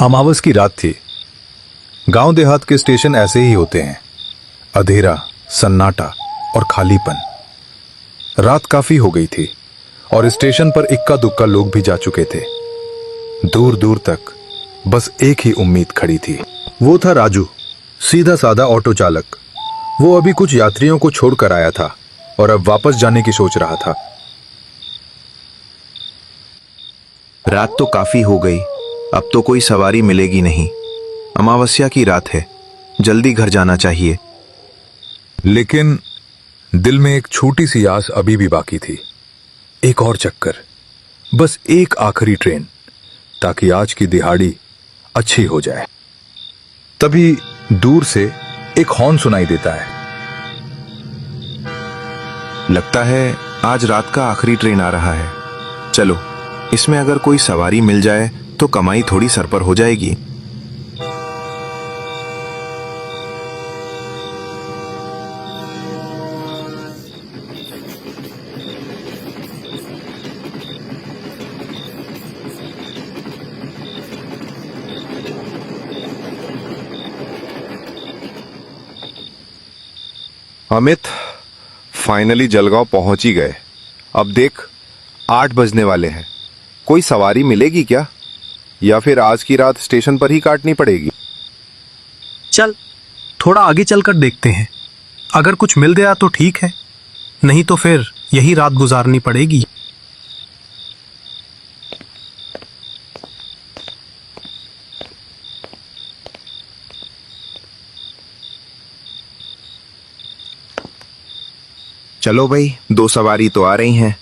अमावस की रात थी। गांव देहात के स्टेशन ऐसे ही होते हैं, अंधेरा, सन्नाटा और खालीपन। रात काफी हो गई थी और स्टेशन पर इक्का दुक्का लोग भी जा चुके थे। दूर दूर तक बस एक ही उम्मीद खड़ी थी। वो था राजू, सीधा साधा ऑटो चालक। वो अभी कुछ यात्रियों को छोड़कर आया था और अब वापस जाने की सोच रहा था। रात तो काफी हो गई, अब तो कोई सवारी मिलेगी नहीं। अमावस्या की रात है, जल्दी घर जाना चाहिए। लेकिन दिल में एक छोटी सी आस अभी भी बाकी थी। एक और चक्कर, बस एक आखिरी ट्रेन, ताकि आज की दिहाड़ी अच्छी हो जाए। तभी दूर से एक हॉर्न सुनाई देता है। लगता है आज रात का आखिरी ट्रेन आ रहा है। चलो, इसमें अगर कोई सवारी मिल जाए तो कमाई थोड़ी सर पर हो जाएगी। अमित, फाइनली जलगांव पहुंच ही गए। अब देख, 8 बजने वाले हैं। कोई सवारी मिलेगी क्या, या फिर आज की रात स्टेशन पर ही काटनी पड़ेगी? चल, थोड़ा आगे चलकर देखते हैं। अगर कुछ मिल गया तो ठीक है, नहीं तो फिर यही रात गुजारनी पड़ेगी। चलो भाई, 2 सवारी तो आ रही हैं।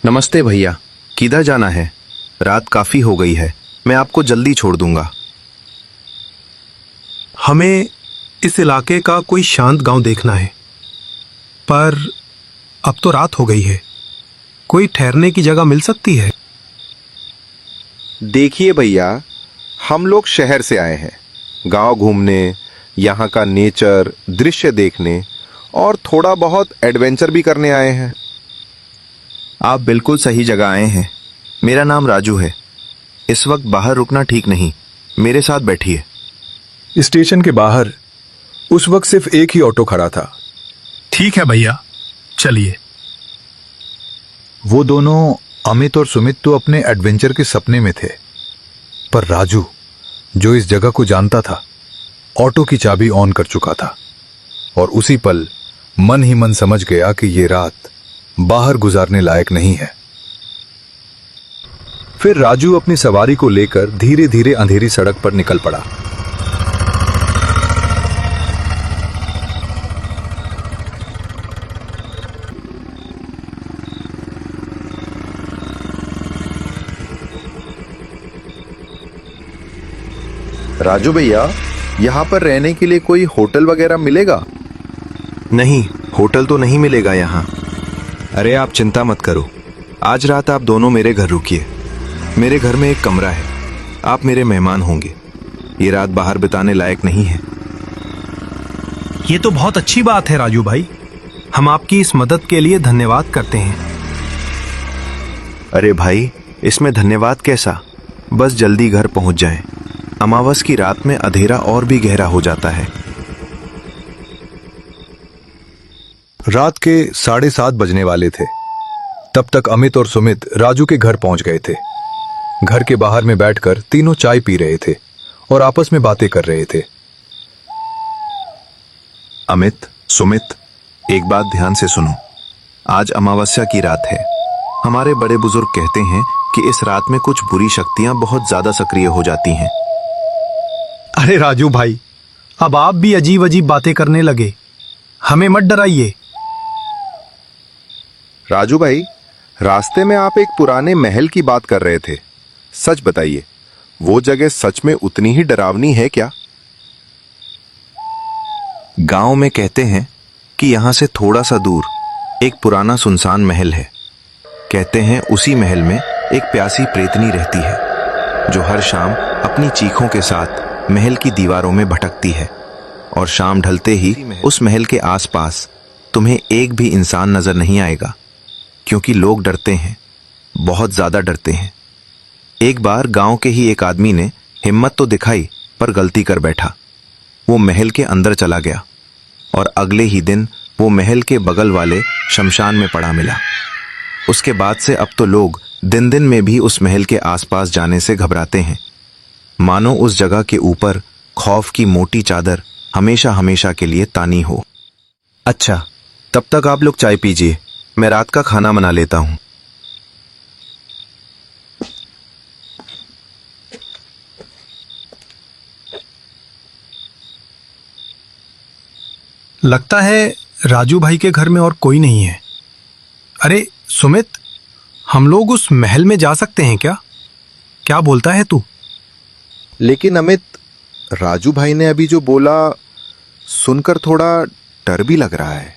नमस्ते भैया, किधर जाना है? रात काफी हो गई है, मैं आपको जल्दी छोड़ दूंगा। हमें इस इलाके का कोई शांत गांव देखना है, पर अब तो रात हो गई है। कोई ठहरने की जगह मिल सकती है? देखिए भैया, हम लोग शहर से आए हैं, गांव घूमने, यहाँ का नेचर, दृश्य देखने और थोड़ा बहुत एडवेंचर भी करने आए हैं। आप बिल्कुल सही जगह आए हैं। मेरा नाम राजू है। इस वक्त बाहर रुकना ठीक नहीं, मेरे साथ बैठिए। स्टेशन के बाहर उस वक्त सिर्फ एक ही ऑटो खड़ा था। ठीक है भैया, चलिए। वो दोनों, अमित और सुमित, तो अपने एडवेंचर के सपने में थे, पर राजू, जो इस जगह को जानता था, ऑटो की चाबी ऑन कर चुका था और उसी पल मन ही मन समझ गया कि ये रात बाहर गुजारने लायक नहीं है। फिर राजू अपनी सवारी को लेकर धीरे धीरे अंधेरी सड़क पर निकल पड़ा। राजू भैया, यहाँ पर रहने के लिए कोई होटल वगैरह मिलेगा? नहीं, होटल तो नहीं मिलेगा यहाँ। अरे आप चिंता मत करो, आज रात आप दोनों मेरे घर रुकिए। मेरे घर में एक कमरा है, आप मेरे मेहमान होंगे। ये रात बाहर बिताने लायक नहीं है। ये तो बहुत अच्छी बात है राजू भाई, हम आपकी इस मदद के लिए धन्यवाद करते हैं। अरे भाई, इसमें धन्यवाद कैसा, बस जल्दी घर पहुंच जाएं। अमावस की रात में अंधेरा और भी गहरा हो जाता है। रात के 7:30 बजने वाले थे। तब तक अमित और सुमित राजू के घर पहुंच गए थे। घर के बाहर में बैठकर तीनों चाय पी रहे थे और आपस में बातें कर रहे थे। अमित, सुमित, एक बात ध्यान से सुनो। आज अमावस्या की रात है। हमारे बड़े बुजुर्ग कहते हैं कि इस रात में कुछ बुरी शक्तियां बहुत ज्यादा सक्रिय हो जाती हैं। अरे राजू भाई, अब आप भी अजीब अजीब बातें करने लगे, हमें मत डराइए। राजू भाई, रास्ते में आप एक पुराने महल की बात कर रहे थे। सच बताइए, वो जगह सच में उतनी ही डरावनी है क्या? गांव में कहते हैं कि यहां से थोड़ा सा दूर एक पुराना सुनसान महल है। कहते हैं उसी महल में एक प्यासी प्रेतनी रहती है जो हर शाम अपनी चीखों के साथ महल की दीवारों में भटकती है, और शाम ढलते ही उस महल के आसपास तुम्हें एक भी इंसान नजर नहीं आएगा, क्योंकि लोग डरते हैं, बहुत ज्यादा डरते हैं। एक बार गांव के ही एक आदमी ने हिम्मत तो दिखाई पर गलती कर बैठा। वो महल के अंदर चला गया और अगले ही दिन वो महल के बगल वाले शमशान में पड़ा मिला। उसके बाद से अब तो लोग दिन दिन में भी उस महल के आसपास जाने से घबराते हैं, मानो उस जगह के ऊपर खौफ की मोटी चादर हमेशा हमेशा के लिए तानी हो। अच्छा, तब तक आप लोग चाय पीजिए, मैं रात का खाना बना लेता हूं। लगता है राजू भाई के घर में और कोई नहीं है। अरे सुमित, हम लोग उस महल में जा सकते हैं क्या? क्या बोलता है तू? लेकिन अमित, राजू भाई ने अभी जो बोला सुनकर थोड़ा डर भी लग रहा है।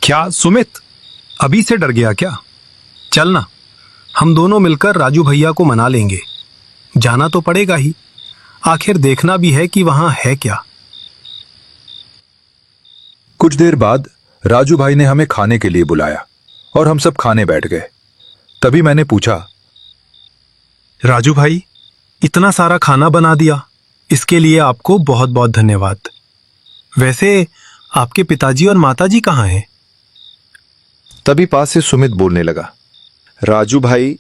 क्या सुमित, अभी से डर गया क्या? चल ना, हम दोनों मिलकर राजू भैया को मना लेंगे। जाना तो पड़ेगा ही, आखिर देखना भी है कि वहां है क्या। कुछ देर बाद राजू भाई ने हमें खाने के लिए बुलाया और हम सब खाने बैठ गए। तभी मैंने पूछा, राजू भाई, इतना सारा खाना बना दिया, इसके लिए आपको बहुत बहुत धन्यवाद। वैसे आपके पिताजी और माताजी कहाँ हैं? तभी पास से सुमित बोलने लगा, राजू भाई,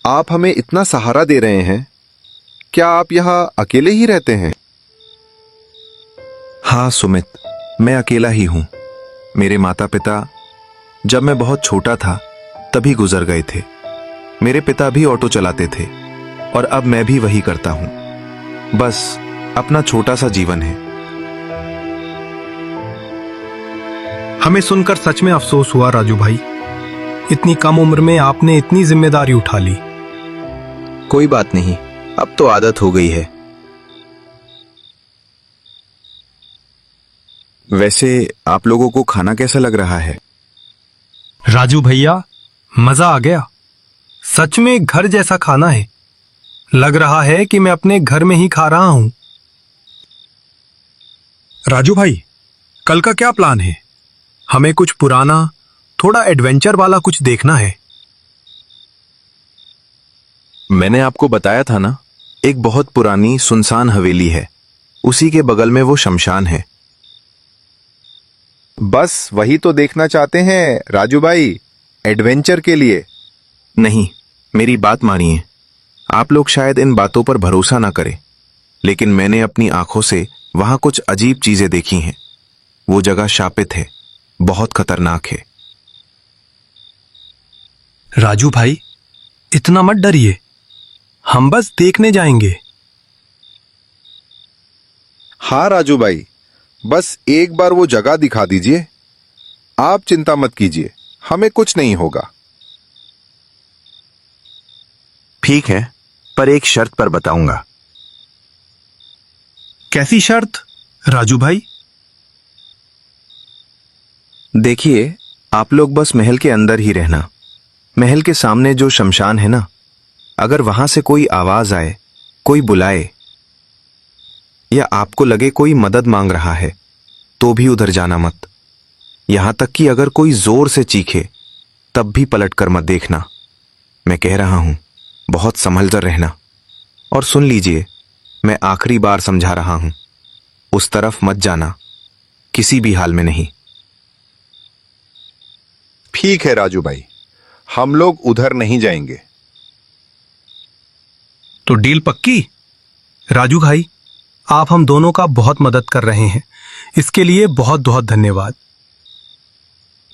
आप हमें इतना सहारा दे रहे हैं, क्या आप यहां अकेले ही रहते हैं? हाँ सुमित, मैं अकेला ही हूं। मेरे माता पिता जब मैं बहुत छोटा था तभी गुजर गए थे। मेरे पिता भी ऑटो चलाते थे और अब मैं भी वही करता हूं। बस अपना छोटा सा जीवन है। हमें सुनकर सच में अफसोस हुआ राजू भाई। इतनी कम उम्र में आपने इतनी जिम्मेदारी उठा ली। कोई बात नहीं, अब तो आदत हो गई है। वैसे आप लोगों को खाना कैसा लग रहा है? राजू भैया, मजा आ गया। सच में घर जैसा खाना है। लग रहा है कि मैं अपने घर में ही खा रहा हूं। राजू भाई, कल का क्या प्लान है? हमें कुछ पुराना, थोड़ा एडवेंचर वाला कुछ देखना है। मैंने आपको बताया था ना, एक बहुत पुरानी सुनसान हवेली है, उसी के बगल में वो शमशान है। बस वही तो देखना चाहते हैं राजू भाई, एडवेंचर के लिए। नहीं, मेरी बात मानिए। आप लोग शायद इन बातों पर भरोसा ना करें, लेकिन मैंने अपनी आंखों से वहां कुछ अजीब चीजें देखी हैं। वो जगह शापित है, बहुत खतरनाक है। राजू भाई, इतना मत डरिए, हम बस देखने जाएंगे। हाँ राजू भाई, बस एक बार वो जगह दिखा दीजिए। आप चिंता मत कीजिए, हमें कुछ नहीं होगा। ठीक है, पर एक शर्त पर बताऊंगा। कैसी शर्त राजू भाई? देखिए, आप लोग बस महल के अंदर ही रहना। महल के सामने जो शमशान है ना, अगर वहां से कोई आवाज आए, कोई बुलाए, या आपको लगे कोई मदद मांग रहा है, तो भी उधर जाना मत। यहां तक कि अगर कोई जोर से चीखे तब भी पलट कर मत देखना। मैं कह रहा हूं, बहुत संभल कर रहना। और सुन लीजिए, मैं आखिरी बार समझा रहा हूं, उस तरफ मत जाना, किसी भी हाल में नहीं। ठीक है राजू भाई, हम लोग उधर नहीं जाएंगे। तो डील पक्की? राजू भाई, आप हम दोनों का बहुत मदद कर रहे हैं, इसके लिए बहुत बहुत धन्यवाद।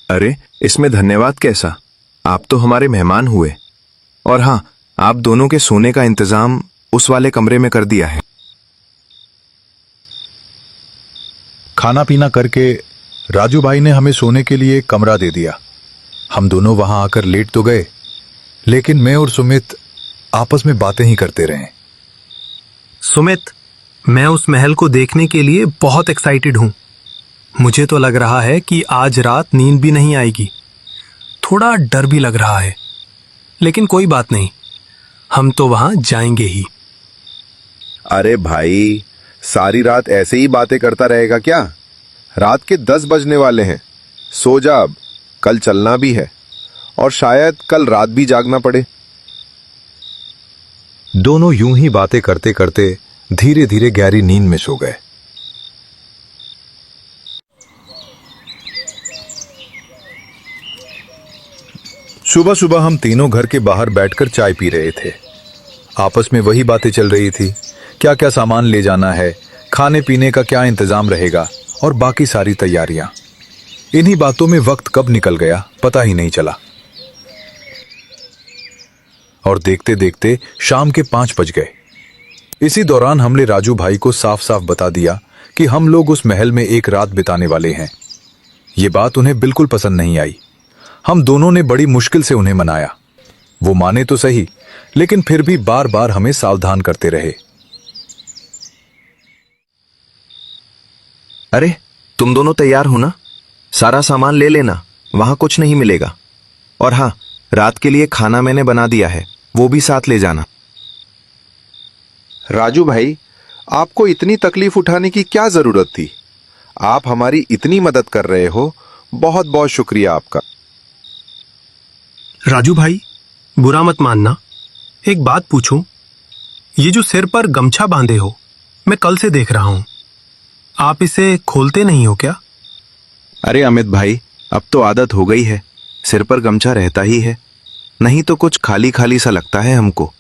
अरे, इसमें धन्यवाद कैसा? आप तो हमारे मेहमान हुए। और हां, आप दोनों के सोने का इंतजाम उस वाले कमरे में कर दिया है। खाना पीना करके राजू भाई ने हमें सोने के लिए एक कमरा दे दिया। हम दोनों वहां आकर लेट तो गए, लेकिन मैं और सुमित आपस में बातें ही करते रहे। सुमित, मैं उस महल को देखने के लिए बहुत एक्साइटेड हूं। मुझे तो लग रहा है कि आज रात नींद भी नहीं आएगी। थोड़ा डर भी लग रहा है, लेकिन कोई बात नहीं, हम तो वहां जाएंगे ही। अरे भाई, सारी रात ऐसे ही बातें करता रहेगा क्या? रात के 10 बजने वाले हैं। सो जा अब, कल चलना भी है और शायद कल रात भी जागना पड़े। दोनों यूं ही बातें करते करते धीरे धीरे गहरी नींद में सो गए। सुबह सुबह हम तीनों घर के बाहर बैठकर चाय पी रहे थे। आपस में वही बातें चल रही थी, क्या क्या सामान ले जाना है, खाने पीने का क्या इंतजाम रहेगा और बाकी सारी तैयारियां। इन्हीं बातों में वक्त कब निकल गया पता ही नहीं चला और देखते देखते शाम के 5 बज गए। इसी दौरान हमने राजू भाई को साफ साफ बता दिया कि हम लोग उस महल में एक रात बिताने वाले हैं। ये बात उन्हें बिल्कुल पसंद नहीं आई। हम दोनों ने बड़ी मुश्किल से उन्हें मनाया। वो माने तो सही, लेकिन फिर भी बार बार हमें सावधान करते रहे। अरे तुम दोनों तैयार हो ना? सारा सामान ले लेना, वहां कुछ नहीं मिलेगा। और हाँ, रात के लिए खाना मैंने बना दिया है, वो भी साथ ले जाना। राजू भाई, आपको इतनी तकलीफ उठाने की क्या जरूरत थी? आप हमारी इतनी मदद कर रहे हो, बहुत बहुत शुक्रिया आपका। राजू भाई, बुरा मत मानना, एक बात पूछूं? ये जो सिर पर गमछा बांधे हो, मैं कल से देख रहा हूं, आप इसे खोलते नहीं हो क्या? अरे अमित भाई, अब तो आदत हो गई है, सिर पर गमछा रहता ही है, नहीं तो कुछ खाली खाली सा लगता है हमको।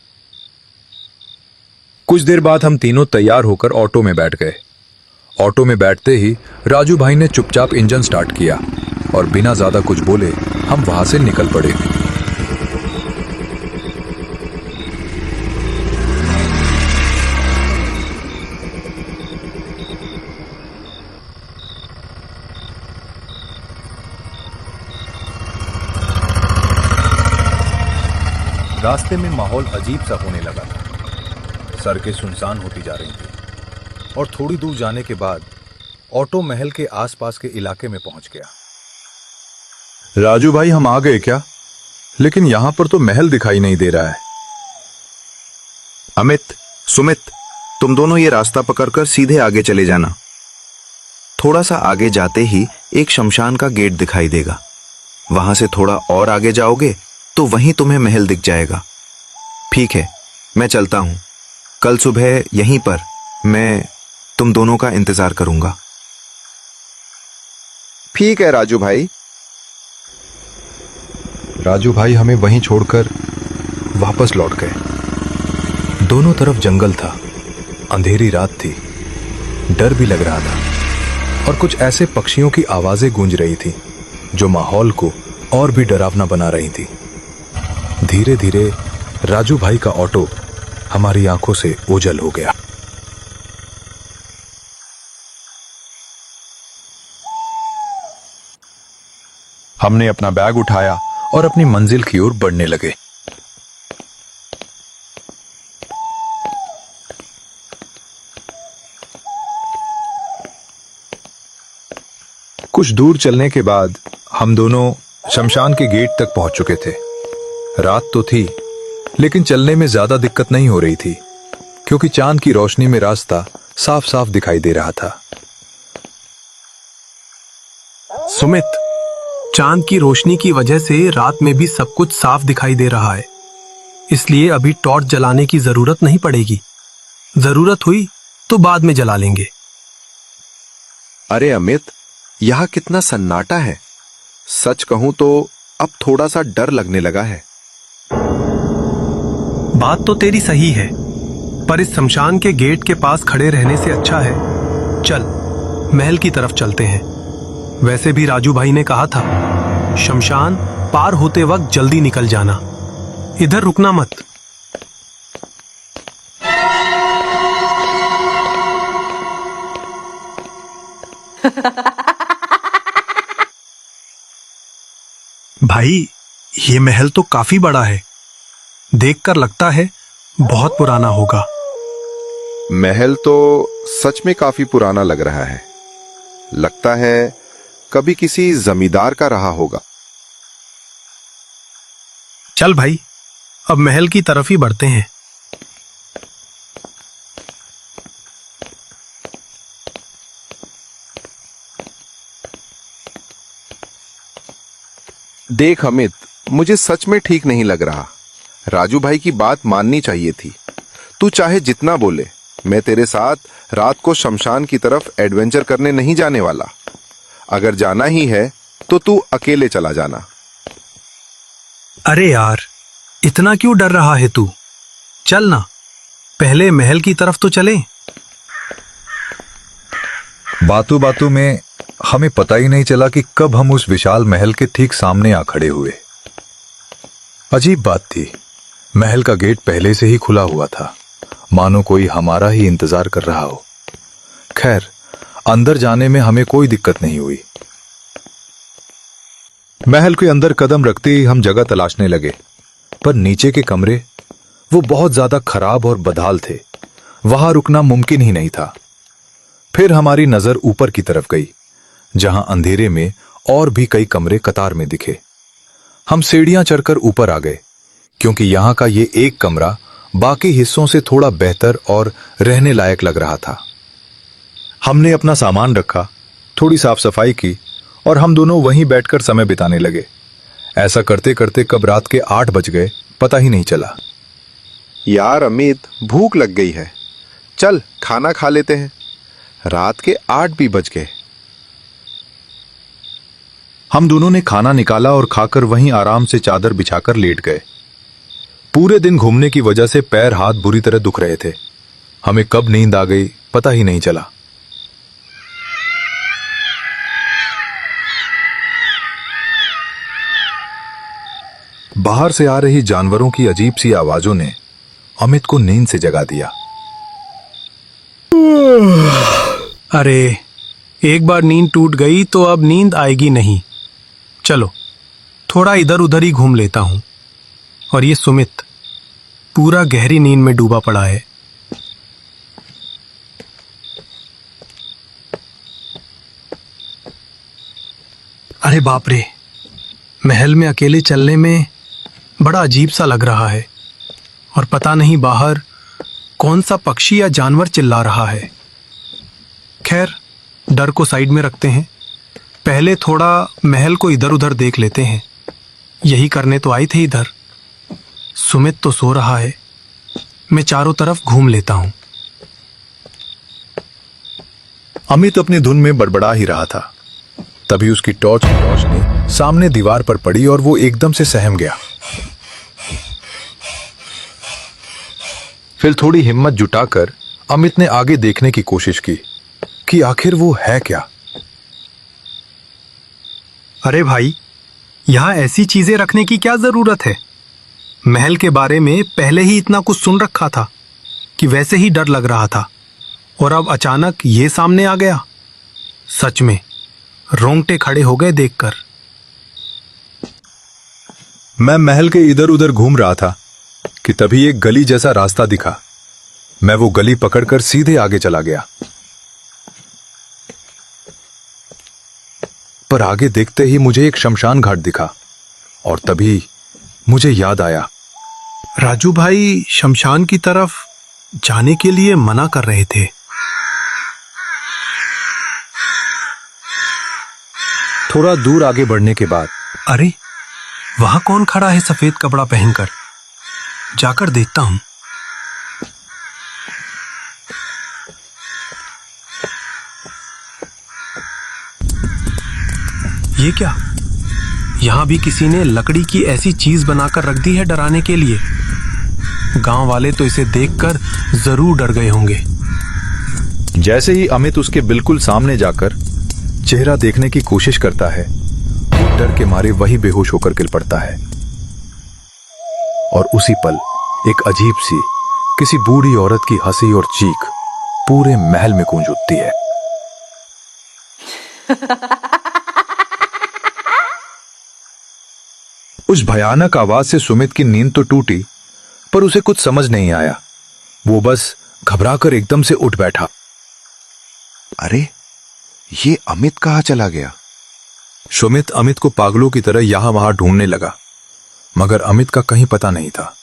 कुछ देर बाद हम तीनों तैयार होकर ऑटो में बैठ गए। ऑटो में बैठते ही राजू भाई ने चुपचाप इंजन स्टार्ट किया और बिना ज्यादा कुछ बोले हम वहां से निकल पड़े। रास्ते में माहौल अजीब सा होने लगा था। सड़कें सुनसान होती जा रही थी और थोड़ी दूर जाने के बाद ऑटो महल के आसपास के इलाके में पहुंच गया। राजू भाई, हम आ गए क्या? लेकिन यहां पर तो महल दिखाई नहीं दे रहा है। अमित, सुमित, तुम दोनों ये रास्ता पकड़कर सीधे आगे चले जाना। थोड़ा सा आगे जाते ही एक शमशान का गेट दिखाई देगा। वहां से थोड़ा और आगे जाओगे तो वहीं तुम्हें महल दिख जाएगा। ठीक है, मैं चलता हूं। कल सुबह यहीं पर मैं तुम दोनों का इंतजार करूंगा। ठीक है राजू भाई। राजू भाई हमें वहीं छोड़कर वापस लौट गए। दोनों तरफ जंगल था, अंधेरी रात थी, डर भी लग रहा था और कुछ ऐसे पक्षियों की आवाजें गूंज रही थी जो माहौल को और भी डरावना बना रही थी। धीरे धीरे राजू भाई का ऑटो हमारी आंखों से ओझल हो गया। हमने अपना बैग उठाया और अपनी मंजिल की ओर बढ़ने लगे। कुछ दूर चलने के बाद हम दोनों शमशान के गेट तक पहुंच चुके थे। रात तो थी, लेकिन चलने में ज्यादा दिक्कत नहीं हो रही थी क्योंकि चांद की रोशनी में रास्ता साफ साफ दिखाई दे रहा था। सुमित, चांद की रोशनी की वजह से रात में भी सब कुछ साफ दिखाई दे रहा है, इसलिए अभी टॉर्च जलाने की जरूरत नहीं पड़ेगी। जरूरत हुई तो बाद में जला लेंगे। अरे अमित, यहां कितना सन्नाटा है। सच कहूं तो अब थोड़ा सा डर लगने लगा है। बात तो तेरी सही है, पर इस शमशान के गेट के पास खड़े रहने से अच्छा है चल महल की तरफ चलते हैं। वैसे भी राजू भाई ने कहा था शमशान पार होते वक्त जल्दी निकल जाना, इधर रुकना मत। भाई, ये महल तो काफी बड़ा है, देखकर लगता है बहुत पुराना होगा। महल तो सच में काफी पुराना लग रहा है। लगता है कभी किसी जमींदार का रहा होगा। चल भाई, अब महल की तरफ ही बढ़ते हैं। देख अमित, मुझे सच में ठीक नहीं लग रहा। राजू भाई की बात माननी चाहिए थी। तू चाहे जितना बोले, मैं तेरे साथ रात को शमशान की तरफ एडवेंचर करने नहीं जाने वाला। अगर जाना ही है तो तू अकेले चला जाना। अरे यार, इतना क्यों डर रहा है तू? चल ना, पहले महल की तरफ तो चले। बातों बातों में हमें पता ही नहीं चला कि कब हम उस विशाल महल के ठीक सामने आ खड़े हुए। अजीब बात थी, महल का गेट पहले से ही खुला हुआ था, मानो कोई हमारा ही इंतजार कर रहा हो। खैर, अंदर जाने में हमें कोई दिक्कत नहीं हुई। महल के अंदर कदम रखते ही हम जगह तलाशने लगे, पर नीचे के कमरे वो बहुत ज्यादा खराब और बदहाल थे, वहां रुकना मुमकिन ही नहीं था। फिर हमारी नजर ऊपर की तरफ गई, जहां अंधेरे में और भी कई कमरे कतार में दिखे। हम सीढ़ियां चढ़कर ऊपर आ गए, क्योंकि यहां का ये एक कमरा बाकी हिस्सों से थोड़ा बेहतर और रहने लायक लग रहा था। हमने अपना सामान रखा, थोड़ी साफ सफाई की और हम दोनों वहीं बैठकर समय बिताने लगे। ऐसा करते करते कब रात के 8 बज गए पता ही नहीं चला। यार अमित, भूख लग गई है, चल खाना खा लेते हैं। रात के 8 भी बज गए। हम दोनों ने खाना निकाला और खाकर वहीं आराम से चादर बिछाकर लेट गए। पूरे दिन घूमने की वजह से पैर हाथ बुरी तरह दुख रहे थे। हमें कब नींद आ गई पता ही नहीं चला। बाहर से आ रही जानवरों की अजीब सी आवाजों ने अमित को नींद से जगा दिया। अरे, एक बार नींद टूट गई तो अब नींद आएगी नहीं। चलो, थोड़ा इधर उधर ही घूम लेता हूं। और ये सुमित पूरा गहरी नींद में डूबा पड़ा है। अरे बाप रे, महल में अकेले चलने में बड़ा अजीब सा लग रहा है, और पता नहीं बाहर कौन सा पक्षी या जानवर चिल्ला रहा है। खैर, डर को साइड में रखते हैं, पहले थोड़ा महल को इधर उधर देख लेते हैं। यही करने तो आए थे इधर। सुमित तो सो रहा है, मैं चारों तरफ घूम लेता हूं। अमित अपनी धुन में बड़बड़ा ही रहा था, तभी उसकी टॉर्च की रोशनी सामने दीवार पर पड़ी और वो एकदम से सहम गया। फिर थोड़ी हिम्मत जुटाकर अमित ने आगे देखने की कोशिश की कि आखिर वो है क्या। अरे भाई, यहां ऐसी चीजें रखने की क्या जरूरत है? महल के बारे में पहले ही इतना कुछ सुन रखा था कि वैसे ही डर लग रहा था, और अब अचानक ये सामने आ गया। सच में रोंगटे खड़े हो गए देखकर। मैं महल के इधर उधर घूम रहा था कि तभी एक गली जैसा रास्ता दिखा। मैं वो गली पकड़कर सीधे आगे चला गया, पर आगे देखते ही मुझे एक शमशान घाट दिखा और तभी मुझे याद आया। राजू भाई शमशान की तरफ जाने के लिए मना कर रहे थे। थोड़ा दूर आगे बढ़ने के बाद अरे, वहां कौन खड़ा है सफेद कपड़ा पहनकर? जाकर देखता हूं। ये क्या? यहां भी किसी ने लकड़ी की ऐसी चीज बनाकर रख दी है डराने के लिए। गांव वाले तो इसे देखकर जरूर डर गए होंगे। जैसे ही अमित उसके बिल्कुल सामने जाकर चेहरा देखने की कोशिश करता है, वो डर के मारे वही बेहोश होकर गिर पड़ता है। और उसी पल एक अजीब सी किसी बूढ़ी औरत की हंसी और चीख पूरे महल में गूंज उठती है। उस भयानक आवाज से सुमित की नींद तो टूटी, पर उसे कुछ समझ नहीं आया। वो बस घबराकर एकदम से उठ बैठा। अरे, ये अमित कहाँ चला गया? सुमित अमित को पागलों की तरह यहां वहां ढूंढने लगा, मगर अमित का कहीं पता नहीं था।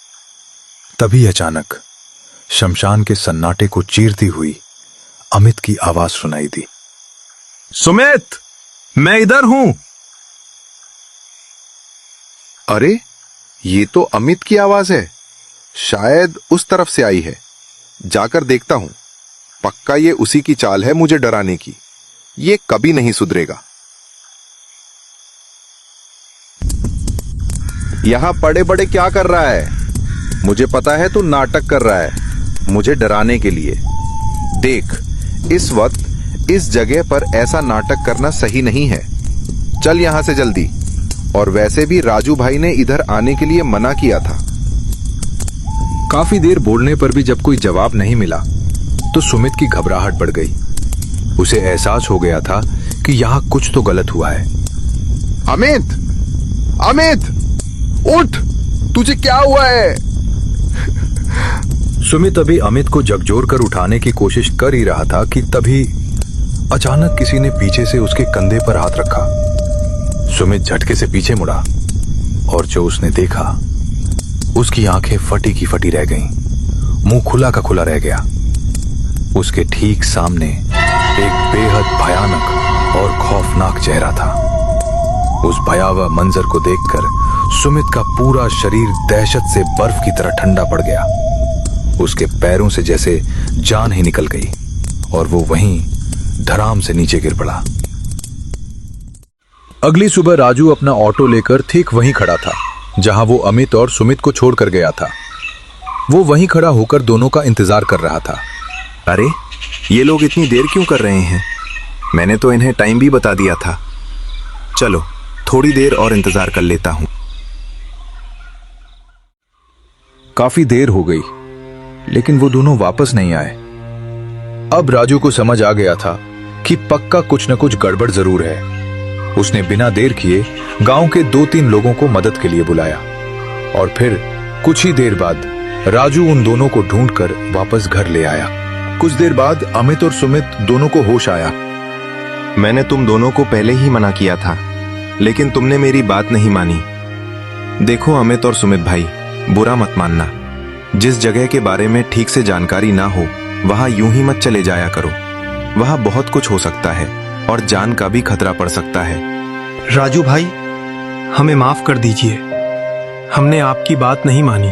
तभी अचानक शमशान के सन्नाटे को चीरती हुई अमित की आवाज सुनाई दी। सुमित, मैं इधर हूं। अरे, ये तो अमित की आवाज है। शायद उस तरफ से आई है। जाकर देखता हूं। पक्का ये उसी की चाल है मुझे डराने की। ये कभी नहीं सुधरेगा। यहां पड़े पड़े क्या कर रहा है? मुझे पता है तू नाटक कर रहा है मुझे डराने के लिए। देख, इस वक्त इस जगह पर ऐसा नाटक करना सही नहीं है। चल यहां से जल्दी। और वैसे भी राजू भाई ने इधर आने के लिए मना किया था। काफी देर बोलने पर भी जब कोई जवाब नहीं मिला तो सुमित की घबराहट बढ़ गई। उसे एहसास हो गया था कि यहां कुछ तो गलत हुआ है। अमित, अमित, उठ! तुझे क्या हुआ है? सुमित अभी अमित को झकझोर कर उठाने की कोशिश कर ही रहा था कि तभी अचानक किसी ने पीछे से उसके कंधे पर हाथ रखा। सुमित झटके से पीछे मुड़ा और जो उसने देखा, उसकी आंखें फटी की फटी रह गईं, मुंह खुला का खुला रह गया। उसके ठीक सामने एक बेहद भयानक और खौफनाक चेहरा था। उस भयावह मंजर को देखकर सुमित का पूरा शरीर दहशत से बर्फ की तरह ठंडा पड़ गया। उसके पैरों से जैसे जान ही निकल गई और वो वहीं धड़ाम से नीचे गिर पड़ा। अगली सुबह राजू अपना ऑटो लेकर ठीक वहीं खड़ा था जहां वो अमित और सुमित को छोड़कर गया था। वो वहीं खड़ा होकर दोनों का इंतजार कर रहा था। अरे, ये लोग इतनी देर क्यों कर रहे हैं? मैंने तो इन्हें टाइम भी बता दिया था। चलो, थोड़ी देर और इंतजार कर लेता हूं। काफी देर हो गई, लेकिन वो दोनों वापस नहीं आए। अब राजू को समझ आ गया था कि पक्का कुछ न कुछ गड़बड़ जरूर है। उसने बिना देर किए गांव के 2-3 लोगों को मदद के लिए बुलाया और फिर कुछ ही देर बाद राजू उन दोनों को ढूंढकर वापस घर ले आया। कुछ देर बाद अमित और सुमित दोनों को होश आया। मैंने तुम दोनों को पहले ही मना किया था, लेकिन तुमने मेरी बात नहीं मानी। देखो अमित और सुमित भाई, बुरा मत मानना। जिस जगह के बारे में ठीक से जानकारी ना हो वहां यूं ही मत चले जाया करो। वहां बहुत कुछ हो सकता है और जान का भी खतरा पड़ सकता है। राजू भाई, हमें माफ कर दीजिए। हमने आपकी बात नहीं मानी।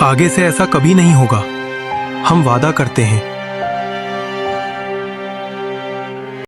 आगे से ऐसा कभी नहीं होगा। हम वादा करते हैं